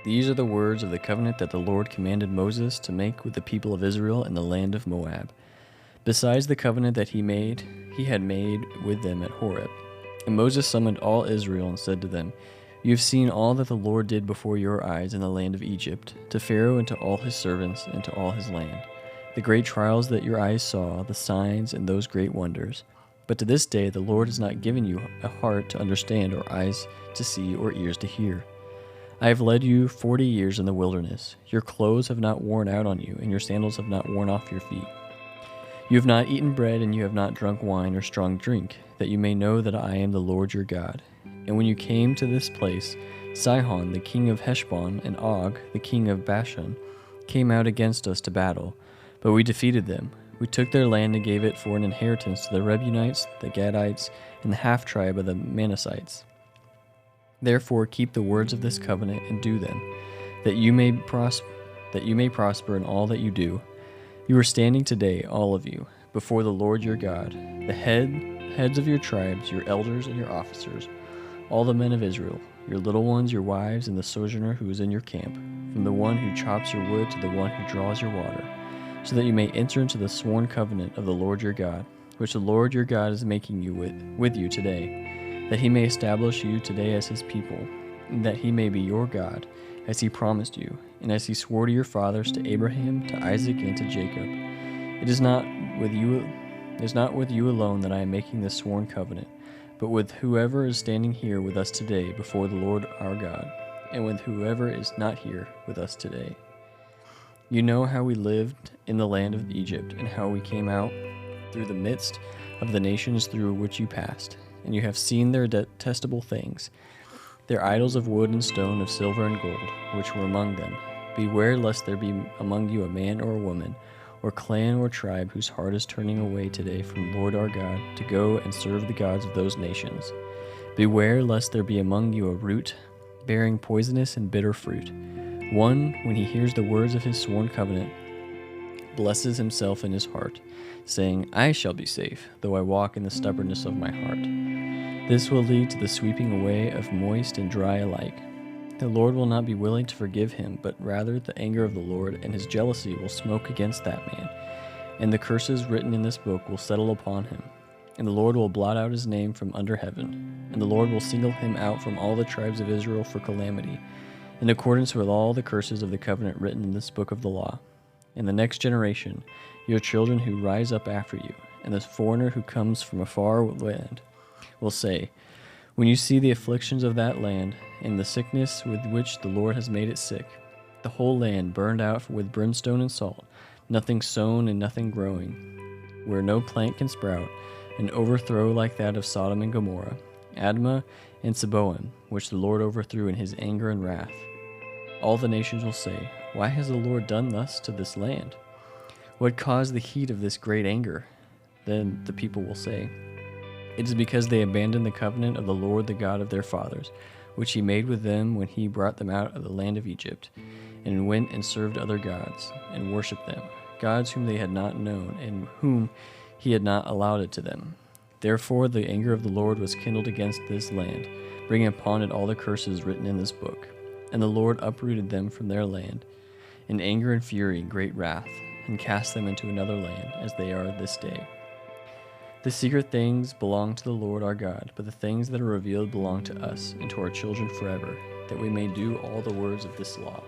These are the words of the covenant that the Lord commanded Moses to make with the people of Israel in the land of Moab, besides the covenant that he had made with them at Horeb. And Moses summoned all Israel and said to them, You have seen all that the Lord did before your eyes in the land of Egypt, to Pharaoh and to all his servants and to all his land, the great trials that your eyes saw, the signs and those great wonders. But to this day the Lord has not given you a heart to understand, or eyes to see, or ears to hear. I have led you 40 years in the wilderness. Your clothes have not worn out on you, and your sandals have not worn off your feet. You have not eaten bread, and you have not drunk wine or strong drink, that you may know that I am the Lord your God. And when you came to this place, Sihon, the king of Heshbon, and Og, the king of Bashan, came out against us to battle, but we defeated them. We took their land and gave it for an inheritance to the Reubenites, the Gadites, and the half-tribe of the Manassites. Therefore keep the words of this covenant and do them, that you may prosper in all that you do. You are standing today, all of you, before the Lord your God, the heads of your tribes, your elders and your officers, all the men of Israel, your little ones, your wives, and the sojourner who is in your camp, from the one who chops your wood to the one who draws your water, so that you may enter into the sworn covenant of the Lord your God, which the Lord your God is making you with you today, that he may establish you today as his people, and that he may be your God, as he promised you, and as he swore to your fathers, to Abraham, to Isaac, and to Jacob. It is not with you alone that I am making this sworn covenant, but with whoever is standing here with us today before the Lord our God, and with whoever is not here with us today. You know how we lived in the land of Egypt, and how we came out through the midst of the nations through which you passed, and you have seen their detestable things, their idols of wood and stone, of silver and gold, which were among them. Beware lest there be among you a man or a woman, or clan or tribe, whose heart is turning away today from Lord our God, to go and serve the gods of those nations. Beware lest there be among you a root bearing poisonous and bitter fruit, one, when he hears the words of his sworn covenant, blesses himself in his heart, saying, I shall be safe, though I walk in the stubbornness of my heart. This will lead to the sweeping away of moist and dry alike. The Lord will not be willing to forgive him, but rather the anger of the Lord and his jealousy will smoke against that man, and the curses written in this book will settle upon him. And the Lord will blot out his name from under heaven, and the Lord will single him out from all the tribes of Israel for calamity, in accordance with all the curses of the covenant written in this book of the law. In the next generation, your children who rise up after you, and the foreigner who comes from a far land, will say, when you see the afflictions of that land, and the sickness with which the Lord has made it sick, the whole land burned out with brimstone and salt, nothing sown and nothing growing, where no plant can sprout, an overthrow like that of Sodom and Gomorrah, Admah and Seboim, which the Lord overthrew in his anger and wrath. All the nations will say, Why has the Lord done thus to this land? What caused the heat of this great anger? Then the people will say, It is because they abandoned the covenant of the Lord, the God of their fathers, which he made with them when he brought them out of the land of Egypt, and went and served other gods, and worshipped them, gods whom they had not known, and whom he had not allowed it to them. Therefore the anger of the Lord was kindled against this land, bringing upon it all the curses written in this book. And the Lord uprooted them from their land, in anger and fury and great wrath, and cast them into another land, as they are this day. The secret things belong to the Lord our God, but the things that are revealed belong to us and to our children forever, that we may do all the words of this law.